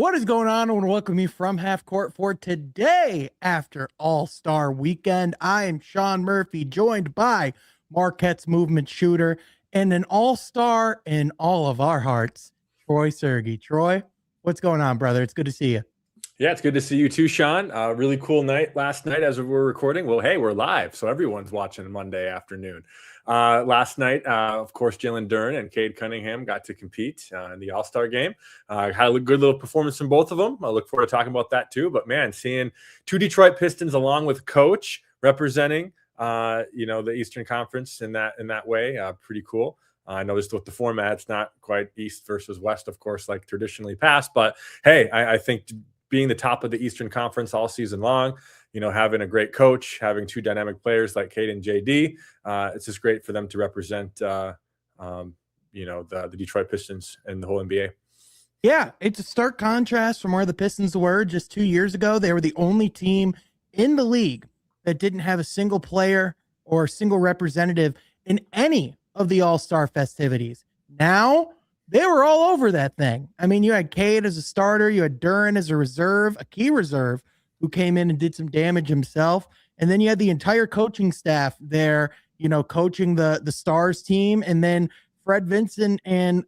What is going on? I want to welcome you from half court for today after All-Star Weekend. I am Sean Murphy, joined by Marquette's movement shooter and an all-star in all of our hearts, Troy Sergey. Troy, what's going on, brother? It's good to see you. Yeah, it's good to see you too, Sean. Really cool night last night as we were recording. Well, hey, we're live, so everyone's watching Monday afternoon. Last night, of course, Jalen Duren and Cade Cunningham got to compete in the All-Star game. Had a good little performance from both of them. I look forward to talking about that too. But man, seeing two Detroit Pistons along with Coach representing, the Eastern Conference in that way, pretty cool. I know just with the format, it's not quite East versus West, of course, like traditionally past. But hey, I think being the top of the Eastern Conference all season long, having a great coach, having two dynamic players like Cade and JD, it's just great for them to represent, the Detroit Pistons and the whole NBA. Yeah, it's a stark contrast from where the Pistons were just 2 years ago. They were the only team in the league that didn't have a single player or a single representative in any of the All-Star festivities. Now, they were all over that thing. I mean, you had Cade as a starter, you had Duren as a reserve, a key reserve, who came in and did some damage himself. And then you had the entire coaching staff there, coaching the Stars team. And then Fred Vinson and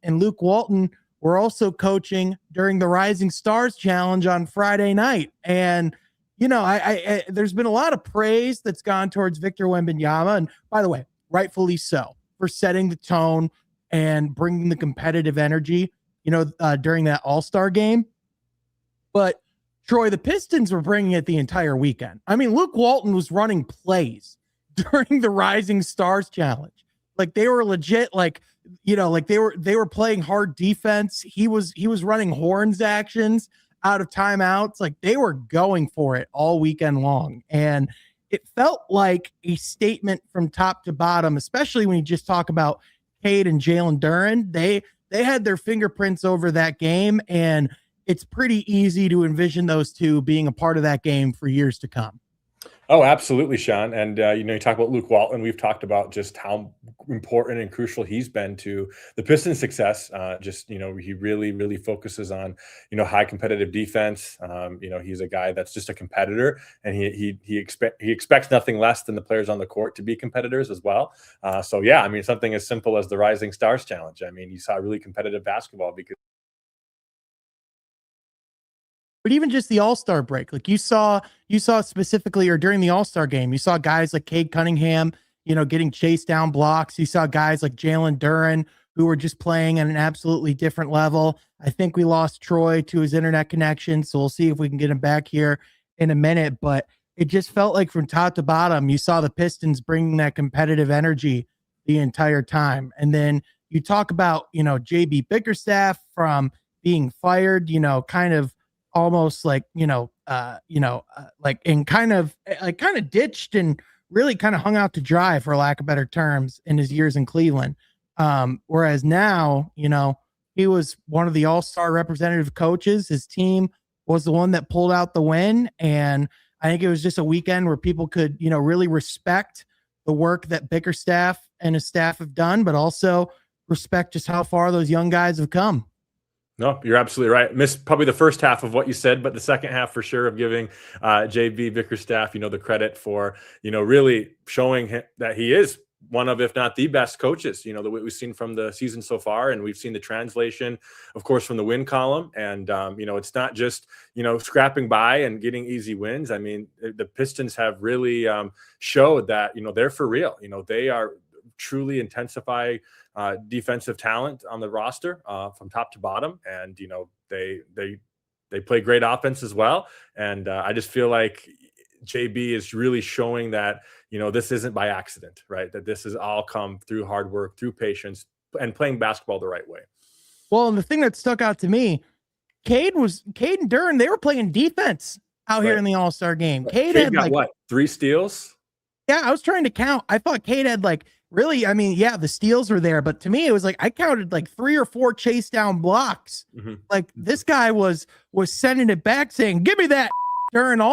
Luke Walton were also coaching during the Rising Stars Challenge on Friday night. And, there's been a lot of praise that's gone towards Victor Wembanyama. And by the way, rightfully so, for setting the tone and bringing the competitive energy, during that All-Star game. But Troy, the Pistons were bringing it the entire weekend. I mean, Luke Walton was running plays during the Rising Stars Challenge. Like they were legit, they were playing hard defense. He was running horns actions out of timeouts. Like they were going for it all weekend long. And it felt like a statement from top to bottom, especially when you just talk about Cade and Jalen Duren. They had their fingerprints over that game, and it's pretty easy to envision those two being a part of that game for years to come. Oh, absolutely, Sean. And, you talk about Luke Walton. We've talked about just how important and crucial he's been to the Pistons' success. He really, really focuses on, high competitive defense. He's a guy that's just a competitor, and he expects nothing less than the players on the court to be competitors as well. Something as simple as the Rising Stars Challenge. I mean, you saw really competitive basketball because. But even just the All-Star break, like you saw specifically, or during the All-Star game, you saw guys like Cade Cunningham, getting chased down blocks. You saw guys like Jalen Duren who were just playing at an absolutely different level. I think we lost Troy to his internet connection, so we'll see if we can get him back here in a minute. But it just felt like from top to bottom, you saw the Pistons bringing that competitive energy the entire time. And then you talk about, JB Bickerstaff from being fired, kind of almost like, kind of ditched and really kind of hung out to dry, for lack of better terms, in his years in Cleveland. Whereas now, he was one of the all-star representative coaches. His team was the one that pulled out the win. And I think it was just a weekend where people could, really respect the work that Bickerstaff and his staff have done, but also respect just how far those young guys have come. No, you're absolutely right. Missed probably the first half of what you said, but the second half for sure of giving JB Bickerstaff, the credit for, really showing that he is one of, if not the best coaches, that we've seen from the season so far. And we've seen the translation, of course, from the win column. And, it's not just, scrapping by and getting easy wins. I mean, the Pistons have really showed that, they're for real. They are truly intensifying defensive talent on the roster from top to bottom. And, they play great offense as well. And I just feel like JB is really showing that, this isn't by accident, right? That this has all come through hard work, through patience, and playing basketball the right way. Well, and the thing that stuck out to me, Cade and Duren, they were playing defense out here in the All-Star game. Cade had got what, 3 steals? Yeah, I was trying to count. I thought Cade had really, the steals were there, but to me, it was I counted 3 or 4 chase down blocks. Mm-hmm. Like this guy was sending it back saying, give me that during the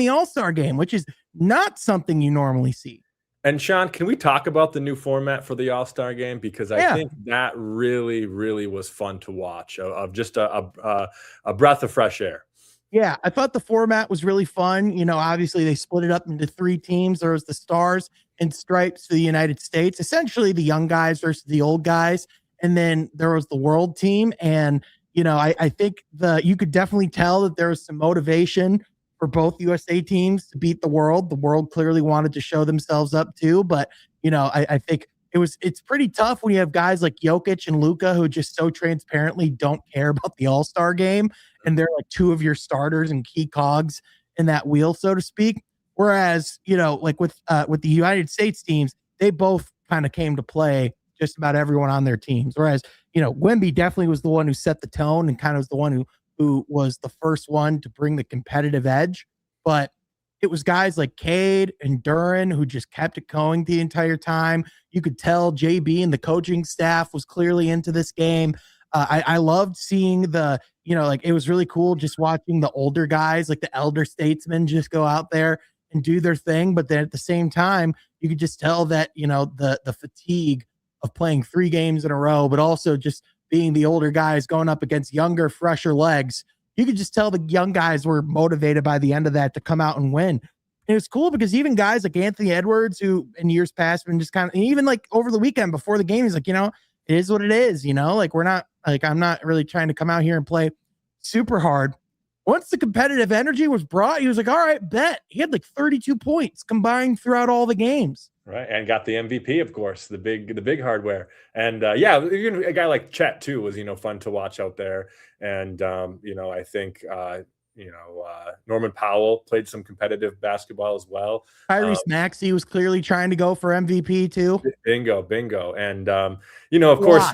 All-Star game, which is not something you normally see. And Sean, can we talk about the new format for the All-Star game? Because I Yeah. think that really, really was fun to watch, of just a breath of fresh air. Yeah, I thought the format was really fun. Obviously they split it up into 3 teams. There was the Stars and Stripes for the United States, essentially the young guys versus the old guys. And then there was the world team. And, I think you could definitely tell that there was some motivation for both USA teams to beat the world. The world clearly wanted to show themselves up too. But, I think it's pretty tough when you have guys like Jokic and Luka who just so transparently don't care about the All-Star game, and they're like 2 of your starters and key cogs in that wheel, so to speak. Whereas, like with the United States teams, they both kind of came to play just about everyone on their teams. Whereas, Wemby definitely was the one who set the tone and kind of was the one who was the first one to bring the competitive edge. But it was guys like Cade and Duren who just kept it going the entire time. You could tell JB and the coaching staff was clearly into this game. I loved seeing it was really cool just watching the older guys, like the elder statesmen, just go out there and do their thing. But then at the same time, you could just tell that, the fatigue of playing 3 games in a row, but also just being the older guys going up against younger, fresher legs. You could just tell the young guys were motivated by the end of that to come out and win. And it's cool because even guys like Anthony Edwards, who in years past been just kind of, even like over the weekend before the game, he's like, it is what it is, like I'm not really trying to come out here and play super hard. Once the competitive energy was brought, he was like, all right, bet. He had like 32 points combined throughout all the games. Right, and got the MVP, of course, the big hardware. And even a guy like Chet too was fun to watch out there. And I think Norman Powell played some competitive basketball as well. Tyrese Maxey was clearly trying to go for MVP too. Bingo. And of course,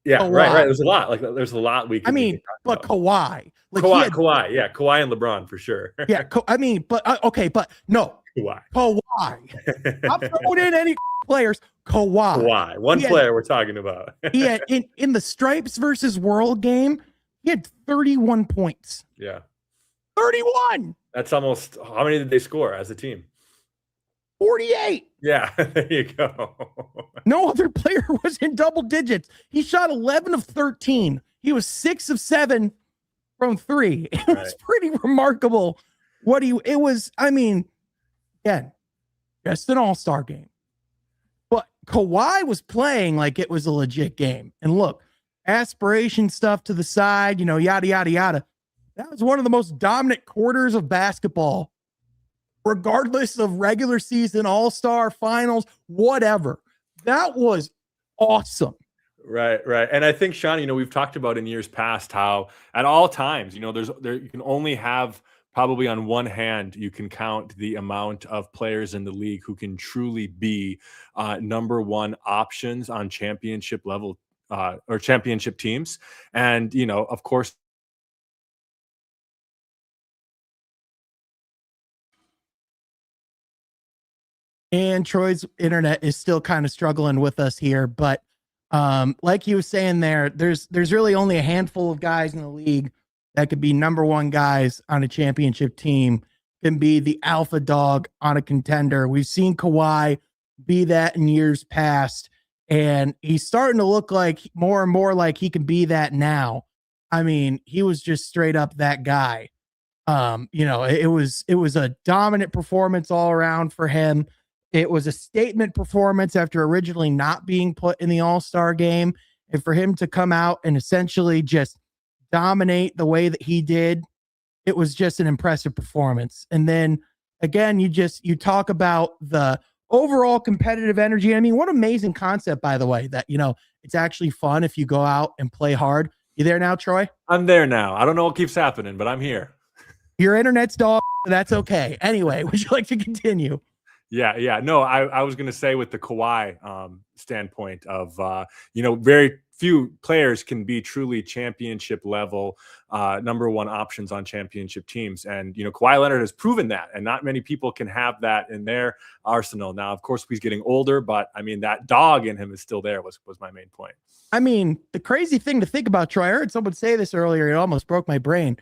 yeah, Kawhi. right. There's a lot we can. But Kawhi, Kawhi and LeBron for sure. Yeah, but no. Kawhi. I'm throwing in any players. Kawhi. One player we're talking about. He had in the Stripes versus World game, he had 31 points. Yeah. 31. That's almost, how many did they score as a team? 48. Yeah, there you go. No other player was in double digits. He shot 11 of 13. He was 6 of 7 from 3. It was pretty remarkable. Again, just an all-star game. But Kawhi was playing like it was a legit game. And look, aspiration stuff to the side, yada, yada, yada. That was one of the most dominant quarters of basketball, regardless of regular season, all-star, finals, whatever. That was awesome. Right. And I think, Sean, we've talked about in years past how at all times, you can only have, probably on one hand, you can count the amount of players in the league who can truly be number 1 options on championship level or championship teams. And, of course, and Troy's internet is still kind of struggling with us here, but like he was saying there's really only a handful of guys in the league that could be number 1 guys on a championship team, can be the alpha dog on a contender. We've seen Kawhi be that in years past, and he's starting to look like more and more like he can be that now. I mean, he was just straight up that guy. It was a dominant performance all around for him. It was a statement performance after originally not being put in the All-Star game. And for him to come out and essentially just dominate the way that he did, it was just an impressive performance. And then again, you talk about the overall competitive energy. I mean, what amazing concept, by the way, that, it's actually fun if you go out and play hard. You there now, Troy? I'm there now. I don't know what keeps happening, but I'm here. Your internet's dog. That's okay. Anyway, would you like to continue? Yeah. No, I was going to say with the Kawhi standpoint of, very few players can be truly championship level number 1 options on championship teams. And, Kawhi Leonard has proven that, and not many people can have that in their arsenal. Now, of course, he's getting older, but I mean, that dog in him is still there was my main point. I mean, the crazy thing to think about, Troy, I heard someone say this earlier. It almost broke my brain.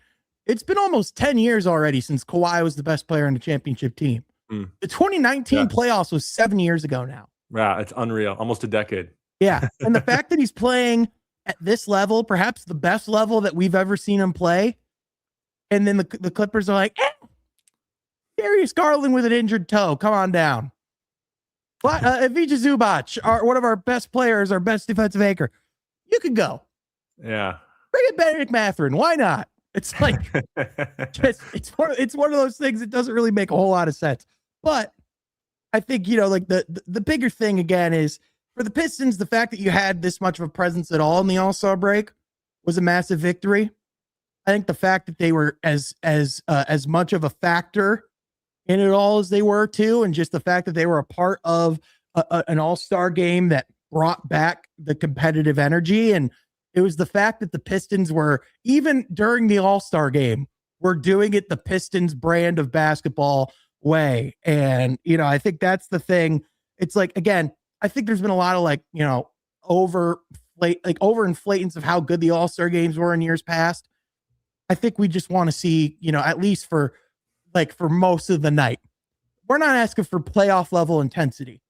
It's been almost 10 years already since Kawhi was the best player on the championship team. Mm. The 2019 playoffs was 7 years ago now. Yeah, it's unreal. Almost a decade. Yeah. And the fact that he's playing at this level, perhaps the best level that we've ever seen him play, and then the Clippers are like, Darius Garland with an injured toe, come on down. But Ivica Zubac, one of our best players, our best defensive anchor, you could go. Yeah. Bring in Benedict Mathurin. Why not? It's like, it's one of those things that doesn't really make a whole lot of sense. But I think, like the bigger thing again is for the Pistons, the fact that you had this much of a presence at all in the All-Star break was a massive victory. I think the fact that they were as much of a factor in it all as they were too, and just the fact that they were a part of an all-star game that brought back the competitive energy. And it was the fact that the Pistons were, even during the all-star game, were doing it the Pistons brand of basketball way. And, I think that's the thing. It's like, again, I think there's been a lot of overinflatance of how good the all-star games were in years past. I think we just want to see, at least for most of the night, we're not asking for playoff level intensity.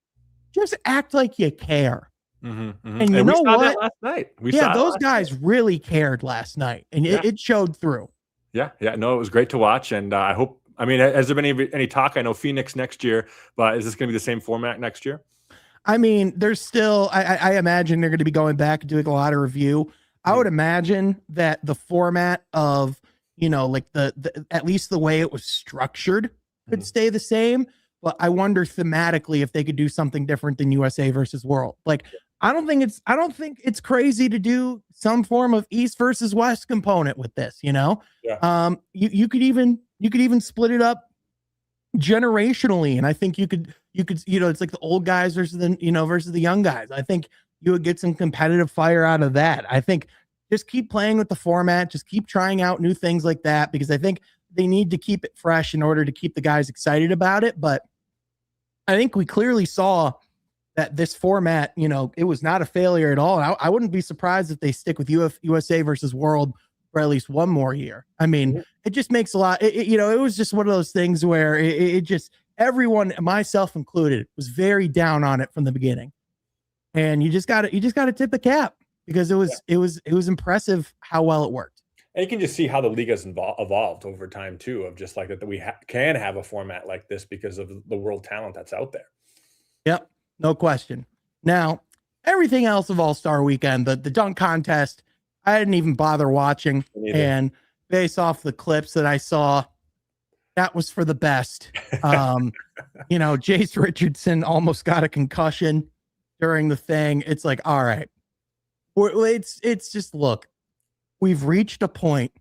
Just act like you care. Mm-hmm, mm-hmm. And you know what? That last night. Those guys really cared last night, and it showed through. Yeah. No, it was great to watch, and I hope. I mean, has there been any talk? I know Phoenix next year, but is this going to be the same format next year? I mean, there's still. I imagine they're going to be going back and doing a lot of review. I would imagine that the format of the at least the way it was structured could stay the same. But I wonder thematically if they could do something different than USA versus World. Like, I don't think it's crazy to do some form of East versus West component with this, Yeah. You could even split it up generationally. And I think you could, it's like the old guys versus the young guys. I think you would get some competitive fire out of that. I think just keep playing with the format, just keep trying out new things like that, because I think they need to keep it fresh in order to keep the guys excited about it. But I think we clearly saw that this format, it was not a failure at all. I wouldn't be surprised if they stick with USA versus World for at least one more year. I mean, it just makes a lot, it was just one of those things where it just, everyone, myself included, was very down on it from the beginning. And you just got to tip the cap, because it was impressive how well it worked. And you can just see how the league has evolved over time too, of just like that we can have a format like this because of the world talent that's out there. Yep, no question. Now, everything else of All-Star Weekend, the dunk contest, I didn't even bother watching. And based off the clips that I saw, that was for the best. Jace Richardson almost got a concussion during the thing. It's like, all right, it's just, look, we've reached a point.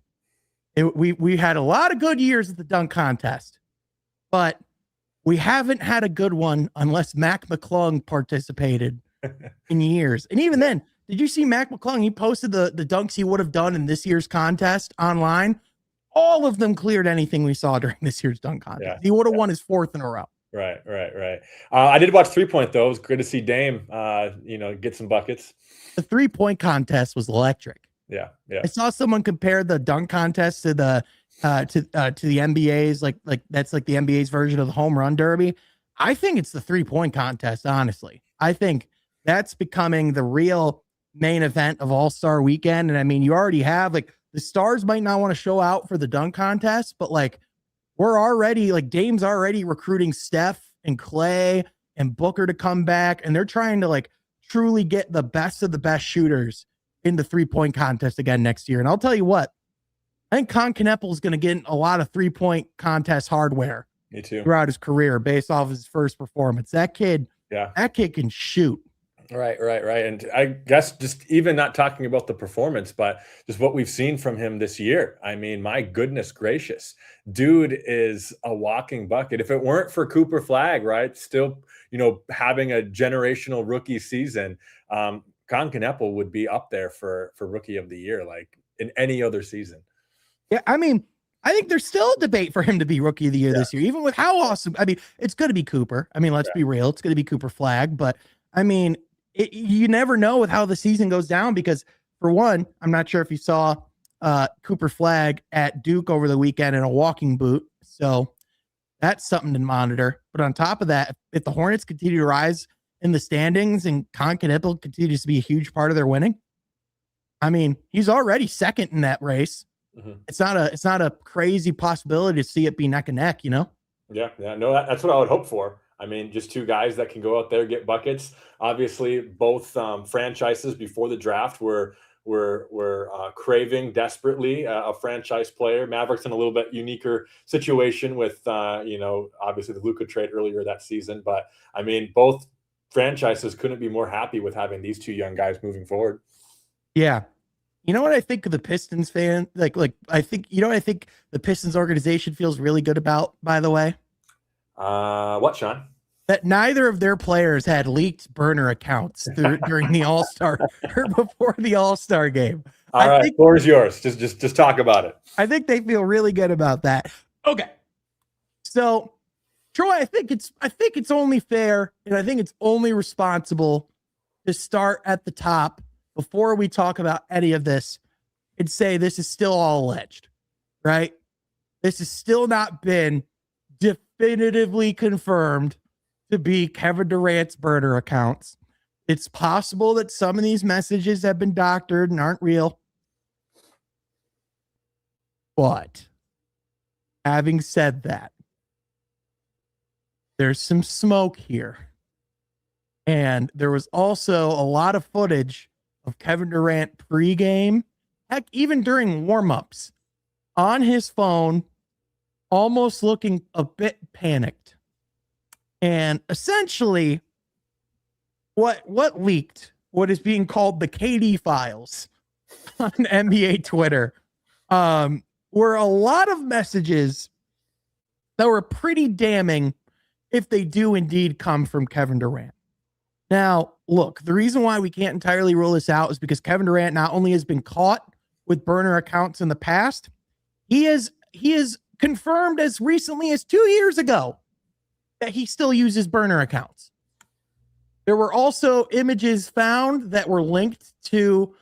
We had a lot of good years at the dunk contest, but we haven't had a good one unless Mac McClung participated in years. And even then, did you see Mac McClung? He posted the dunks he would have done in this year's contest online. All of them cleared anything we saw during this year's dunk contest. Yeah, he would have won his fourth in a row. Right. I did watch 3-point though. It was good to see Dame, get some buckets. The 3-point contest was electric. Yeah. I saw someone compare the dunk contest to the NBA's like that's like the NBA's version of the home run derby. I think it's the 3-point contest. Honestly, I think that's becoming the real main event of All-Star Weekend. And I mean, you already have the stars might not want to show out for the dunk contest, but we're already Dame's already recruiting Steph and Clay and Booker to come back, and they're trying to truly get the best of the best shooters in the 3-point contest again next year. And I'll tell you what, I think Con Kneppel is going to get a lot of 3-point contest hardware. Me too. Throughout his career based off his first performance. That kid can shoot. Right. And I guess just even not talking about the performance, but just what we've seen from him this year. I mean, my goodness gracious, dude is a walking bucket. If it weren't for Cooper Flagg, right, still, having a generational rookie season, Con Kneppel would be up there for rookie of the year, like in any other season. Yeah, I mean, I think there's still a debate for him to be rookie of the year this year, even with how awesome. I mean, it's going to be Cooper. I mean, let's be real. It's going to be Cooper Flagg. But I mean, you never know with how the season goes down, because for one, I'm not sure if you saw Cooper Flagg at Duke over the weekend in a walking boot. So That's something to monitor. But on top of that, if the Hornets continue to rise in the standings and Knickel continues to be a huge part of their winning, I mean, he's already second in that race. Mm-hmm. It's not a crazy possibility to see it be neck and neck, you know? Yeah. No, that's what I would hope for. I mean, just two guys that can go out there, get buckets. Obviously, both franchises before the draft were craving desperately a franchise player. Mavericks in a little bit uniquer situation with, obviously the Luka trade earlier that season. But I mean, both franchises couldn't be more happy with having these two young guys moving forward. Yeah. You know what I think of the Pistons fan? I think the Pistons organization feels really good about, by the way? What, Sean? That neither of their players had leaked burner accounts during the All-Star or before the All-Star game. All right, floor is yours. Just talk about it. I think they feel really good about that. Okay. So, Troy, I think it's only fair and I think it's only responsible to start at the top before we talk about any of this and say this is still all alleged, right? This has still not been definitively confirmed to be Kevin Durant's burner accounts. It's possible that some of these messages have been doctored and aren't real. But having said that, there's some smoke here. And there was also a lot of footage of Kevin Durant pregame, heck, even during warmups, on his phone, almost looking a bit panicked. And essentially, what leaked, what is being called the KD files on NBA Twitter, were a lot of messages that were pretty damning if they do indeed come from Kevin Durant. Now, look, the reason why we can't entirely rule this out is because Kevin Durant not only has been caught with burner accounts in the past, he is confirmed as recently as 2 years ago that he still uses burner accounts. There were also images found that were linked to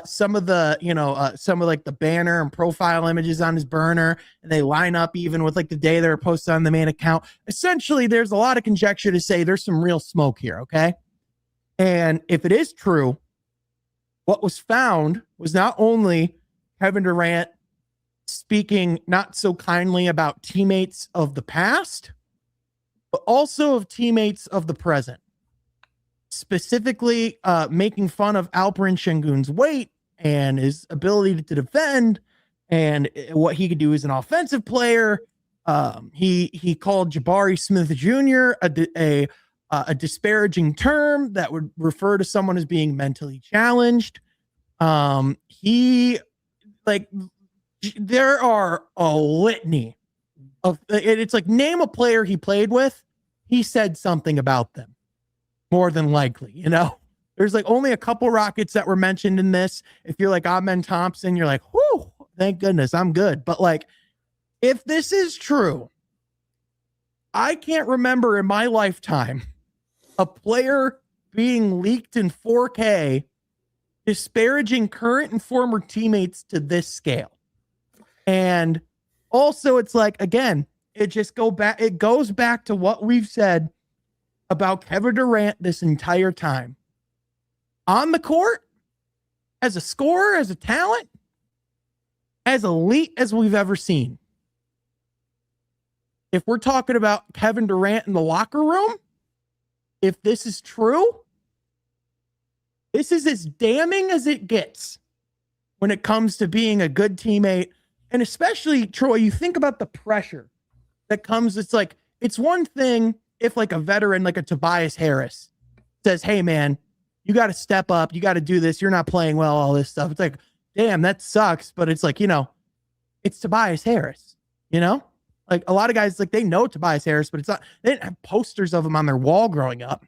some of the banner and profile images on his burner, and they line up even with like the day they were posted on the main account. Essentially, there's a lot of conjecture to say there's some real smoke here, okay? And if it is true, what was found was not only Kevin Durant speaking not so kindly about teammates of the past, but also of teammates of the present. Specifically, making fun of Alperen Şengün's weight and his ability to defend and what he could do as an offensive player. He called Jabari Smith Jr. a disparaging term that would refer to someone as being mentally challenged. There are a litany of, it's like, name a player he played with, he said something about them. More than likely, you know, there's like only a couple Rockets that were mentioned in this. If you're like Amen Thompson, you're like, whoo, thank goodness I'm good. But like, if this is true, I can't remember in my lifetime a player being leaked in 4K disparaging current and former teammates to this scale. And also it's like, again, it goes back to what we've said about Kevin Durant this entire time. On the court, as a scorer, as a talent, as elite as we've ever seen. If we're talking about Kevin Durant in the locker room, if this is true, this is as damning as it gets when it comes to being a good teammate. And especially, Troy, you think about the pressure that comes. It's like, it's one thing if like a veteran, like a Tobias Harris says, hey man, you got to step up. You got to do this. You're not playing well, all this stuff. It's like, damn, that sucks. But it's like, you know, it's Tobias Harris, you know, like a lot of guys, like they know Tobias Harris, but it's not, they didn't have posters of him on their wall growing up.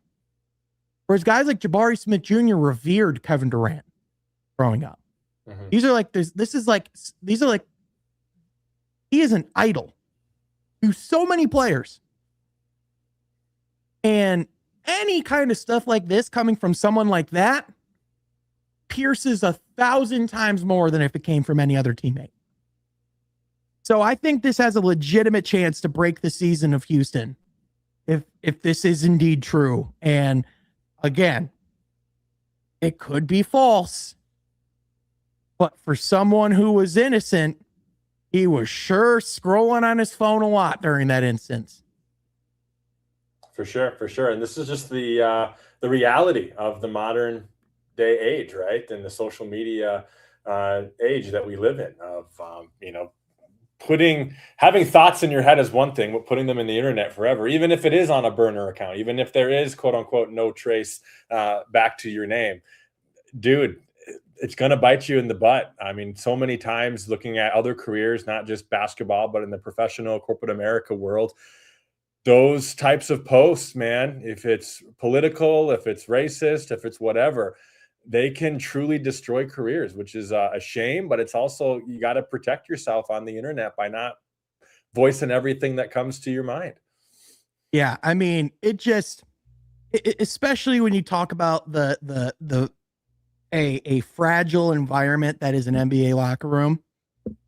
Whereas guys like Jabari Smith Jr. revered Kevin Durant growing up. Mm-hmm. These are like, he is an idol to so many players. And any kind of stuff like this coming from someone like that pierces 1,000 times more than if it came from any other teammate. So I think this has a legitimate chance to break the season of Houston if this is indeed true. And again, it could be false, but for someone who was innocent, he was sure scrolling on his phone a lot during that instance. For sure, for sure. And this is just the reality of the modern day age, right? And the social media age that we live in of, having thoughts in your head is one thing, but putting them in the internet forever, even if it is on a burner account, even if there is quote unquote no trace back to your name, dude, it's going to bite you in the butt. I mean, so many times looking at other careers, not just basketball, but in the professional corporate America world, those types of posts, man, if it's political, if it's racist, if it's whatever, they can truly destroy careers, which is a shame, but it's also, you got to protect yourself on the internet by not voicing everything that comes to your mind. Yeah. I mean, especially when you talk about a fragile environment that is an NBA locker room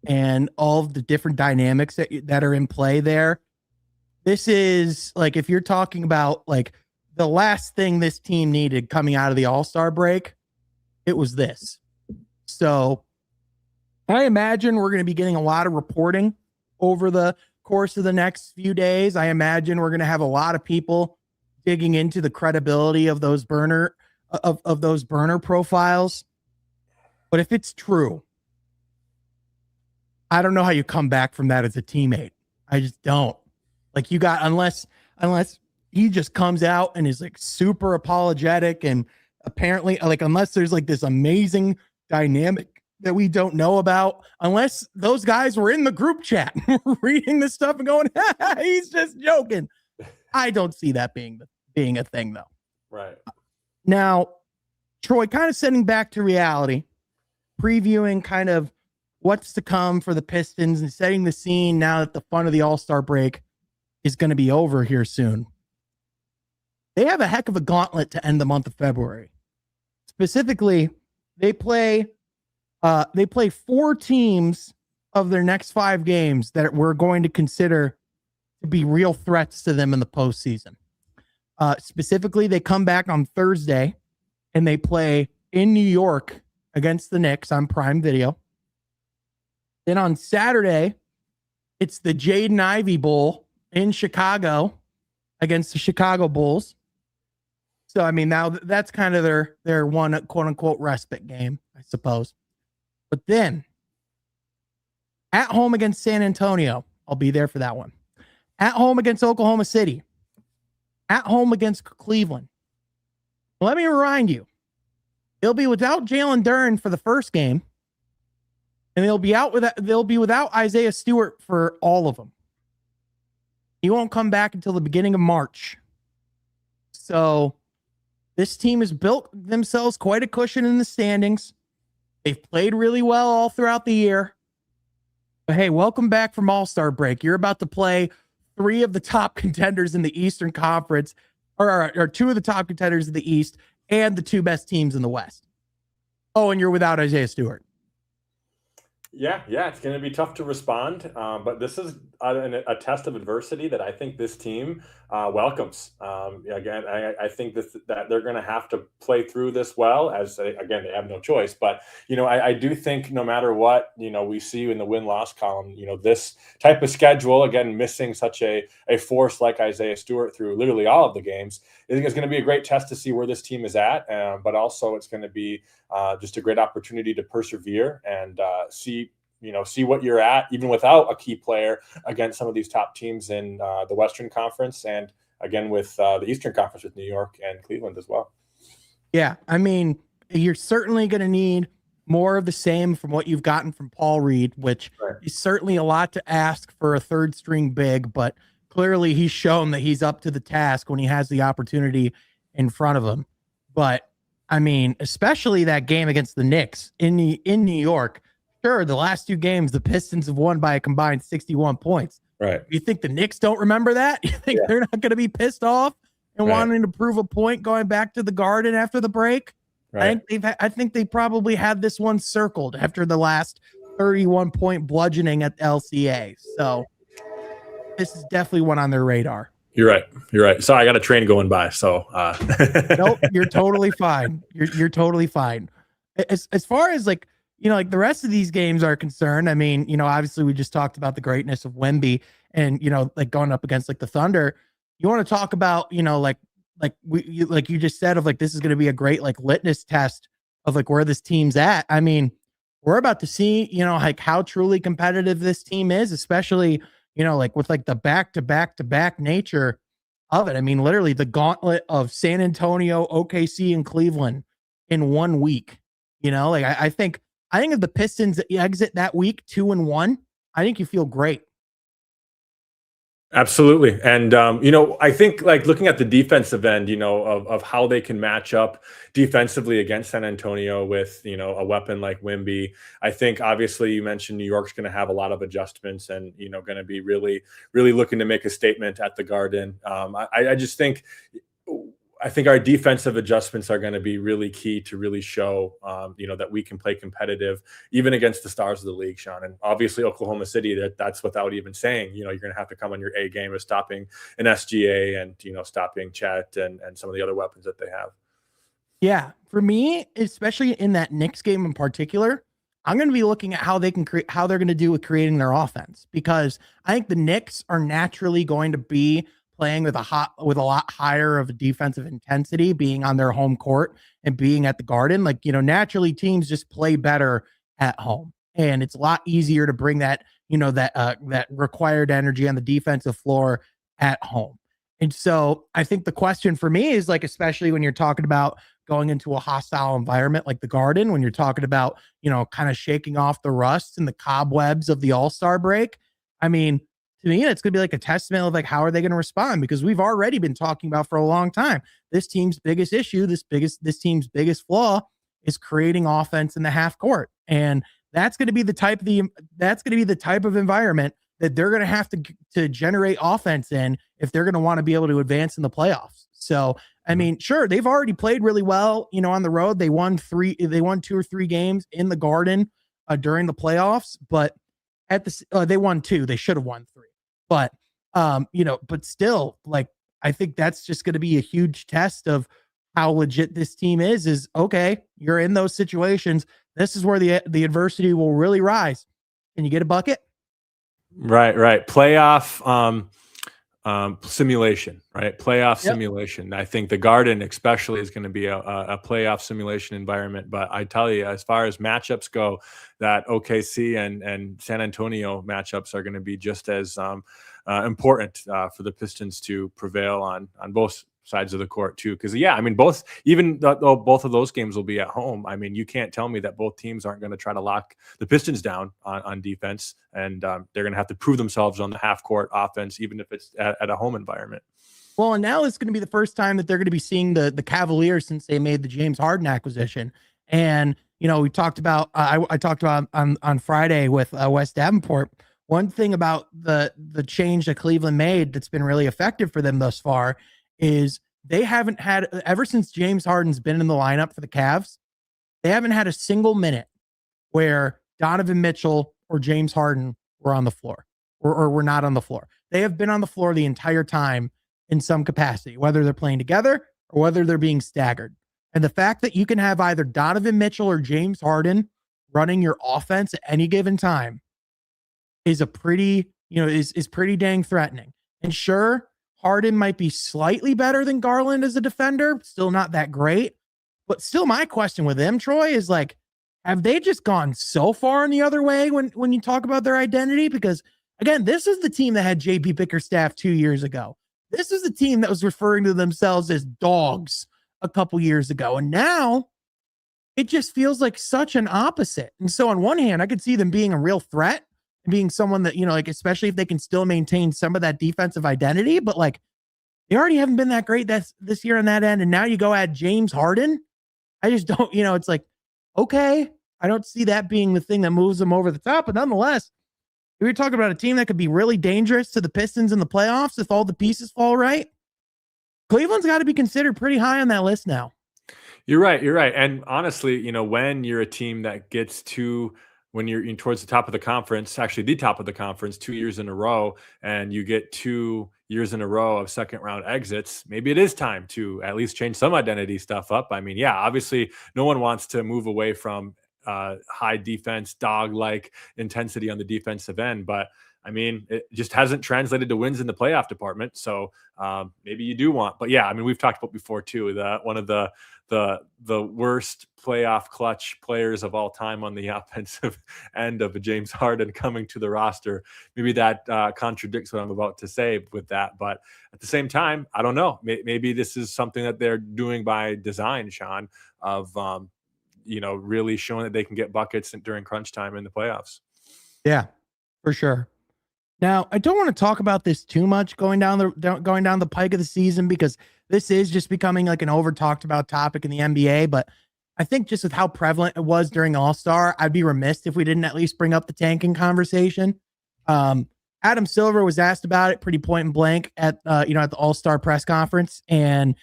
and all of the different dynamics that are in play there. This is like, if you're talking about like the last thing this team needed coming out of the All-Star break, it was this. So I imagine we're going to be getting a lot of reporting over the course of the next few days. I imagine we're going to have a lot of people digging into the credibility of those burner profiles. But if it's true, I don't know how you come back from that as a teammate. I just don't. Like, you got, unless he just comes out and is like super apologetic, and apparently like, unless there's like this amazing dynamic that we don't know about, unless those guys were in the group chat reading this stuff and going, he's just joking. I don't see that being a thing though. Right. Now, Troy, kind of setting back to reality, previewing kind of what's to come for the Pistons and setting the scene now that the fun of the All-Star break is going to be over here soon. They have a heck of a gauntlet to end the month of February. Specifically, they play 4 teams of their next 5 games that we're going to consider to be real threats to them in the postseason. Specifically, they come back on Thursday and they play in New York against the Knicks on Prime Video. Then on Saturday, it's the Jaden Ivey Bowl in Chicago against the Chicago Bulls. So, I mean, now that's kind of their one quote unquote respite game, I suppose. But then at home against San Antonio, I'll be there for that one. At home against Oklahoma City. At home against Cleveland. Let me remind you, they'll be without Jalen Duren for the first game, and they'll be without Isaiah Stewart for all of them. He won't come back until the beginning of March. So this team has built themselves quite a cushion in the standings. They've played really well all throughout the year. But hey, welcome back from All-Star break. You're about to play 3 of the top contenders in the Eastern Conference, or 2 of the top contenders in the East, and the 2 best teams in the West. Oh, and you're without Isaiah Stewart. Yeah, it's going to be tough to respond, but this is a test of adversity that I think this team welcomes. Again, I think that they're going to have to play through this well, as again, they have no choice. But I do think no matter what we see in the win-loss column, this type of schedule, again, missing such a force like Isaiah Stewart through literally all of the games, I think it's going to be a great test to see where this team is at, but also it's going to be just a great opportunity to persevere and see what you're at, even without a key player, against some of these top teams in the Western Conference, and again with the Eastern Conference with New York and Cleveland as well. Yeah, I mean, you're certainly going to need more of the same from what you've gotten from Paul Reed, which is certainly a lot to ask for a third string big, but clearly he's shown that he's up to the task when he has the opportunity in front of him. But I mean, especially that game against the Knicks in New York. Sure, the last 2 games, the Pistons have won by a combined 61 points. Right. You think the Knicks don't remember that? You think they're not going to be pissed off and wanting to prove a point going back to the Garden after the break? Right. I think they probably had this one circled after the last 31-point bludgeoning at LCA. So this is definitely one on their radar. You're right. You're right. Sorry, I got a train going by. So nope, you're totally fine. You're totally fine. As far as like, like the rest of these games are concerned, I mean, obviously we just talked about the greatness of Wemby and, like going up against like the Thunder. You want to talk about, like you just said of like, this is going to be a great like litmus test of like where this team's at. I mean, we're about to see, like how truly competitive this team is, especially, like with like the back nature of it. I mean, literally the gauntlet of San Antonio, OKC, and Cleveland in 1 week. Like I think if the Pistons exit that week 2-1, I think you feel great. Absolutely. And, I think like looking at the defensive end, of how they can match up defensively against San Antonio with, a weapon like Wemby. I think obviously you mentioned New York's going to have a lot of adjustments and, going to be really, really looking to make a statement at the Garden. I just think, I think our defensive adjustments are going to be really key to really show, that we can play competitive even against the stars of the league, Sean. And obviously Oklahoma City, that's without even saying, you're going to have to come on your A game of stopping an SGA and, stopping Chet and some of the other weapons that they have. Yeah. For me, especially in that Knicks game in particular, I'm going to be looking at how they can create, how they're going to do with creating their offense, because I think the Knicks are naturally going to be playing with a lot higher of a defensive intensity, being on their home court and being at the Garden. Like, naturally teams just play better at home, and it's a lot easier to bring that, that required energy on the defensive floor at home. And so I think the question for me is like, especially when you're talking about going into a hostile environment like the Garden, when you're talking about, kind of shaking off the rust and the cobwebs of the All-Star break. I mean, to me, it's going to be like a testament of like, how are they going to respond? Because we've already been talking about for a long time, this team's biggest issue, this team's biggest flaw is creating offense in the half court. And that's going to be the type of environment that they're going to have to generate offense in if they're going to want to be able to advance in the playoffs. So, I mean, sure, they've already played really well, on the road. They won 2 or 3 games in the Garden during the playoffs, but they won 2. They should have won 3. But, but still, like, I think that's just going to be a huge test of how legit this team is okay, you're in those situations. This is where the adversity will really rise. Can you get a bucket? Right. Playoff simulation, right? Playoff simulation. I think the Garden especially is going to be a playoff simulation environment. But I tell you, as far as matchups go, that OKC and San Antonio matchups are going to be just as important for the Pistons to prevail on both sides of the court too. Because I mean, even though both of those games will be at home, I mean, you can't tell me that both teams aren't going to try to lock the Pistons down on defense, and they're going to have to prove themselves on the half court offense, even if it's at a home environment. Well, and now it's going to be the first time that they're going to be seeing the Cavaliers since they made the James Harden acquisition. And we talked about I talked about on Friday with Wes Davenport. One thing about the change that Cleveland made that's been really effective for them thus far is they haven't had, ever since James Harden's been in the lineup for the Cavs, they haven't had a single minute where Donovan Mitchell or James Harden were on the floor or were not on the floor. They have been on the floor the entire time in some capacity, whether they're playing together or whether they're being staggered. And the fact that you can have either Donovan Mitchell or James Harden running your offense at any given time is a pretty, is pretty dang threatening. And sure, Harden might be slightly better than Garland as a defender, still not that great. But still, my question with them, Troy, is like, have they just gone so far in the other way when you talk about their identity? Because again, this is the team that had JB Bickerstaff 2 years ago. This is the team that was referring to themselves as dogs a couple years ago. And now it just feels like such an opposite. And so on one hand, I could see them being a real threat and being someone that, like, especially if they can still maintain some of that defensive identity, but like they already haven't been that great this year on that end. And now you go add James Harden. I just don't, it's like, okay, I don't see that being the thing that moves them over the top. But nonetheless, we're talking about a team that could be really dangerous to the Pistons in the playoffs if all the pieces fall right. Cleveland's got to be considered pretty high on that list now. You're right. And honestly, when you're a team that gets to when you're in towards the top of the conference, actually the top of the conference 2 years in a row, and you get 2 years in a row of second round exits, maybe it is time to at least change some identity stuff up. I mean, yeah, obviously no one wants to move away from high defense, dog like intensity on the defensive end, but I mean, it just hasn't translated to wins in the playoff department. So maybe you do want, but yeah, I mean, we've talked about before too, that one of the worst playoff clutch players of all time on the offensive end of a James Harden coming to the roster. Maybe that contradicts what I'm about to say with that. But at the same time, I don't know. Maybe this is something that they're doing by design, Sean, of really showing that they can get buckets during crunch time in the playoffs. Yeah, for sure. Now, I don't want to talk about this too much going down the pike of the season, because this is just becoming like an over talked about topic in the NBA. But I think just with how prevalent it was during All-Star, I'd be remiss if we didn't at least bring up the tanking conversation. Adam Silver was asked about it pretty point and blank at the All-Star press conference. And,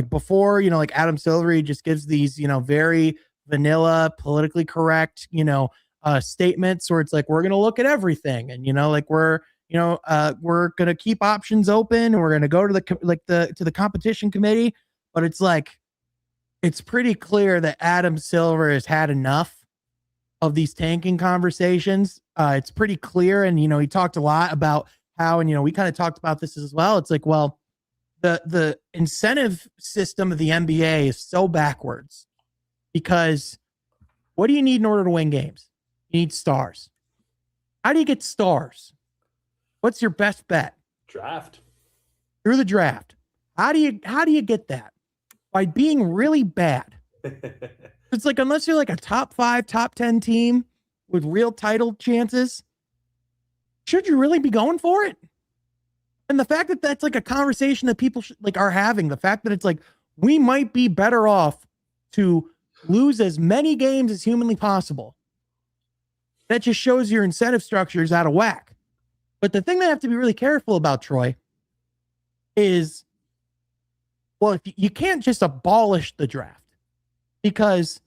before, Adam Silver, he just gives these, very vanilla, politically correct, statements where it's like, we're going to look at everything. And, we're going to keep options open, and we're going to go to the competition committee. But it's like, it's pretty clear that Adam Silver has had enough of these tanking conversations. It's pretty clear. And, he talked a lot about how, and, we kind of talked about this as well. It's like, well, the incentive system of the NBA is so backwards, because what do you need in order to win games? You need stars. How do you get stars? What's your best bet? Draft. Through the draft. How do you get that? By being really bad. It's like, unless you're like a top 5, top 10 team with real title chances, should you really be going for it? And the fact that that's like a conversation that people are having, the fact that it's like, we might be better off to lose as many games as humanly possible, that just shows your incentive structure is out of whack. But the thing they have to be really careful about, Troy, is, well, if you can't just abolish the draft, because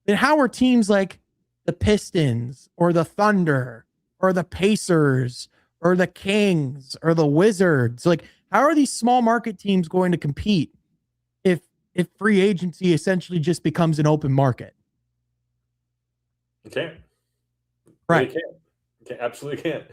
then how are teams like the Pistons or the Thunder or the Pacers or the Kings or the Wizards, like, how are these small market teams going to compete if free agency essentially just becomes an open market? You can't. Right. You can't. Absolutely can't.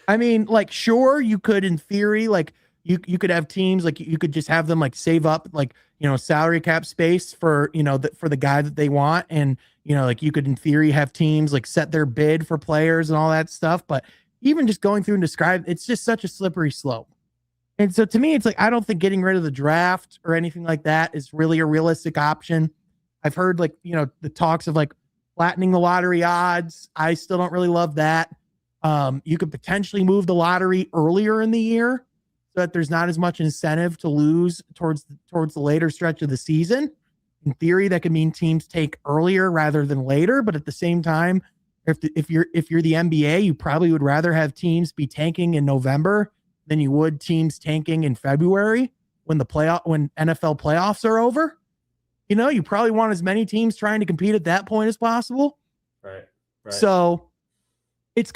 I mean, like, sure, you could, in theory, like, you could have teams, like, you could just have them like save up, like, salary cap space for, for the guy that they want. And, like, you could, in theory, have teams like set their bid for players and all that stuff. But even just going through and describe, it's just such a slippery slope. And so to me, it's like, I don't think getting rid of the draft or anything like that is really a realistic option. I've heard, like, the talks of like flattening the lottery odds. I still don't really love that. You could potentially move the lottery earlier in the year so that there's not as much incentive to lose towards the later stretch of the season. In theory, that could mean teams take earlier rather than later. But at the same time, if you're the NBA, you probably would rather have teams be tanking in November than you would teams tanking in February when NFL playoffs are over. You probably want as many teams trying to compete at that point as possible. Right. So it's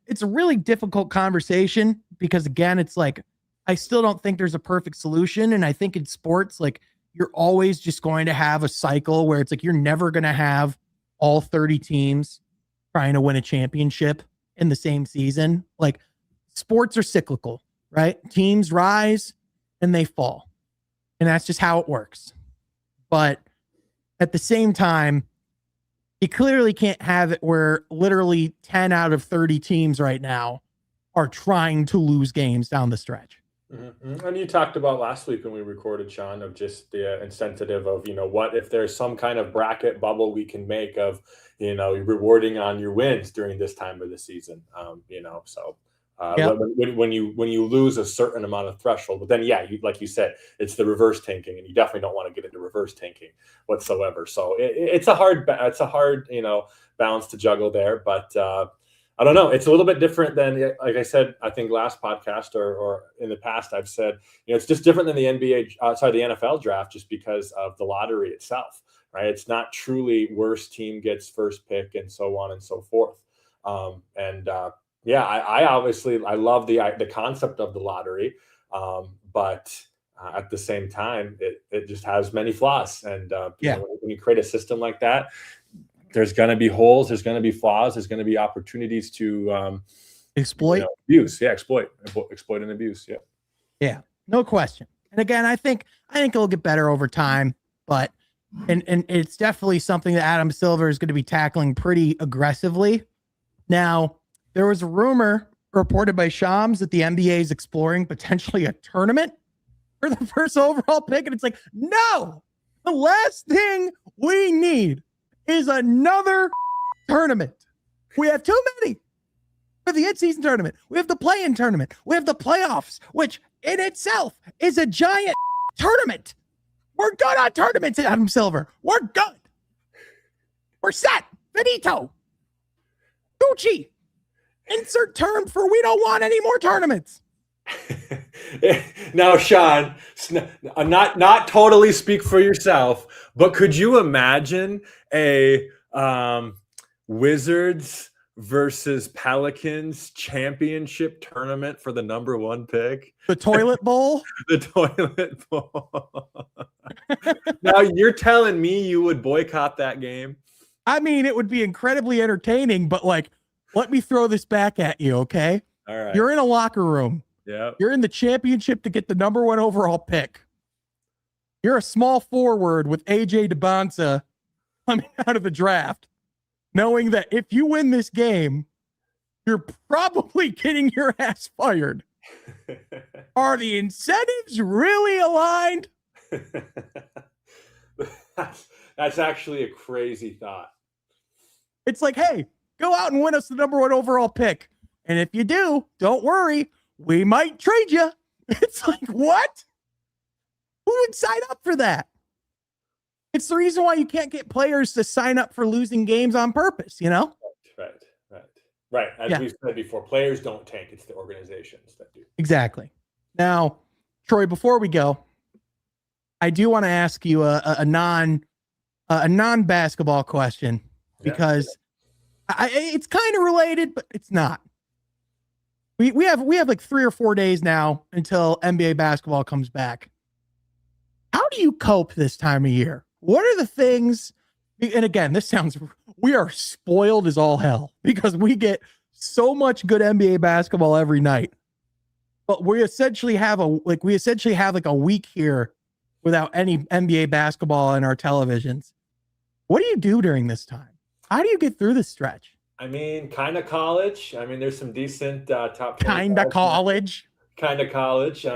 it's a really difficult conversation, because, again, it's like, I still don't think there's a perfect solution. And I think in sports, like, you're always just going to have a cycle where it's like, you're never going to have all 30 teams trying to win a championship in the same season. Like, sports are cyclical, right? Teams rise and they fall, and that's just how it works. But at the same time, you clearly can't have it where literally 10 out of 30 teams right now are trying to lose games down the stretch. Mm-hmm. And you talked about last week when we recorded, Sean, of just the incentive of, what if there's some kind of bracket bubble we can make of, rewarding on your wins during this time of the season. When you lose a certain amount of threshold, but then, like you said, it's the reverse tanking, and you definitely don't want to get into reverse tanking whatsoever. So it's a hard balance to juggle there. But I don't know. It's a little bit different than, like I said, I think last podcast or in the past, I've said, it's just different than the the NFL draft, just because of the lottery itself. right? It's not truly worst team gets first pick and so on and so forth. I obviously I love the concept of the lottery, but at the same time, it just has many flaws. And when you create a system like that, there's going to be holes, there's going to be flaws, there's going to be opportunities to exploit, abuse. Yeah, exploit and abuse. Yeah, no question. And again, I think it'll get better over time, but and it's definitely something that Adam Silver is going to be tackling pretty aggressively. Now, there was a rumor reported by Shams that the NBA is exploring potentially a tournament for the first overall pick, and it's like, no, the last thing we need is another tournament. We have too many. We have the in-season tournament. We have the play-in tournament. We have the playoffs, which in itself is a giant tournament. We're good on tournaments, Adam Silver. We're good. We're set. Finito. Gucci. Insert term for we don't want any more tournaments. Now, Sean, not totally speak for yourself, but could you imagine a Wizards versus Pelicans championship tournament for the number 1 pick? The toilet bowl? The toilet bowl. Now, you're telling me you would boycott that game? I mean, it would be incredibly entertaining, but let me throw this back at you, okay? All right. You're in a locker room. Yeah. You're in the championship to get the number 1 overall pick. You're a small forward with AJ DeBonsa coming out of the draft, knowing that if you win this game, you're probably getting your ass fired. Are the incentives really aligned? That's actually a crazy thought. It's like, hey, go out and win us the number 1 overall pick. And if you do, don't worry, we might trade you. It's like, what? Who would sign up for that? It's the reason why you can't get players to sign up for losing games on purpose, Right. As we've said before, players don't tank. It's the organizations that do. Exactly. Now, Troy, before we go, I do want to ask you a non-basketball question because it's kind of related, but it's not. We have like 3 or 4 days now until NBA basketball comes back. How do you cope this time of year? What are the things? And again, we are spoiled as all hell because we get so much good NBA basketball every night. But we essentially have a week here without any NBA basketball in our televisions. What do you do during this time? How do you get through this stretch? I mean, kind of college. I mean, there's some decent top 20 kind of college.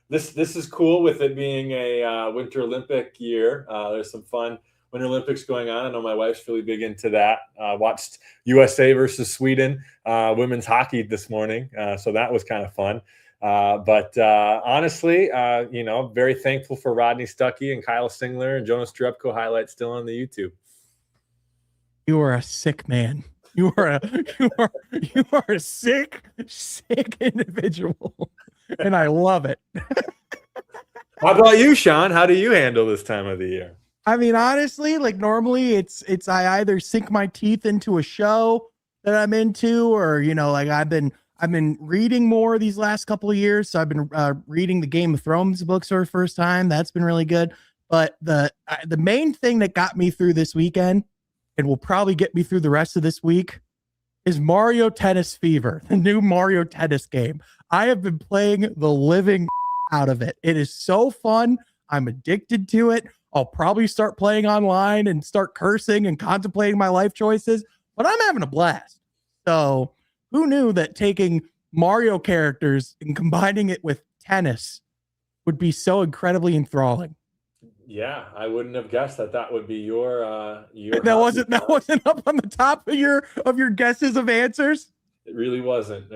This is cool with it being a Winter Olympic year. There's some fun Winter Olympics going on. I know my wife's really big into that. Watched USA versus Sweden women's hockey this morning, so that was kind of fun. But honestly, very thankful for Rodney Stuckey and Kyle Singler and Jonas Jerebko highlights still on the YouTube. You are a sick man. You are a sick individual, and I love it. How about you, Sean? How do you handle this time of the year? I mean, honestly, normally it's I either sink my teeth into a show that I'm into, or I've been reading more these last couple of years. So I've been reading the Game of Thrones books for the first time. That's been really good. But the main thing that got me through this weekend, and will probably get me through the rest of this week, is Mario Tennis Fever, the new Mario Tennis game. I have been playing the living out of it. It is so fun. I'm addicted to it. I'll probably start playing online and start cursing and contemplating my life choices, but I'm having a blast. So who knew that taking Mario characters and combining it with tennis would be so incredibly enthralling? Yeah, I wouldn't have guessed that would be your that wasn't up on the top of your guesses of answers. It really wasn't,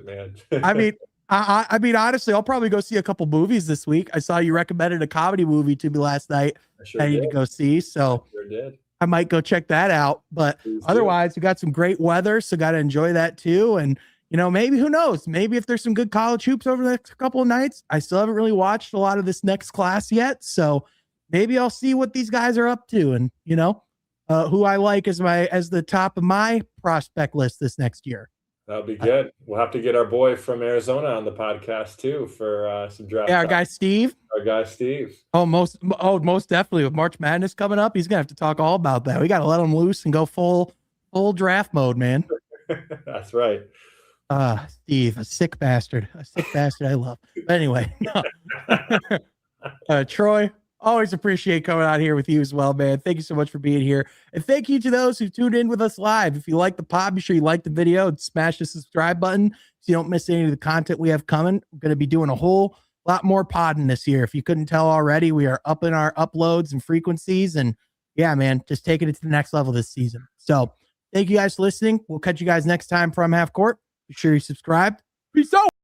man. I mean, honestly, I'll probably go see a couple movies this week. I saw you recommended a comedy movie to me last night. I need to go see, so sure did. I might go check that out. But otherwise, we got some great weather, so got to enjoy that too. And maybe, who knows? Maybe if there's some good college hoops over the next couple of nights. I still haven't really watched a lot of this next class yet, so maybe I'll see what these guys are up to, and who I like as the top of my prospect list this next year. That'll be good. We'll have to get our boy from Arizona on the podcast too for some draft. Yeah, our guy Steve. Most definitely. With March Madness coming up, he's gonna have to talk all about that. We got to let him loose and go full draft mode, man. That's right. Steve, a sick bastard I love. But anyway, Troy, always appreciate coming out here with you as well, man. Thank you so much for being here. And thank you to those who tuned in with us live. If you like the pod, be sure you like the video and smash the subscribe button so you don't miss any of the content we have coming. We're going to be doing a whole lot more podding this year. If you couldn't tell already, we are upping our uploads and frequencies. And yeah, man, just taking it to the next level this season. So thank you guys for listening. We'll catch you guys next time from Half Court. Be sure you subscribe. Peace out.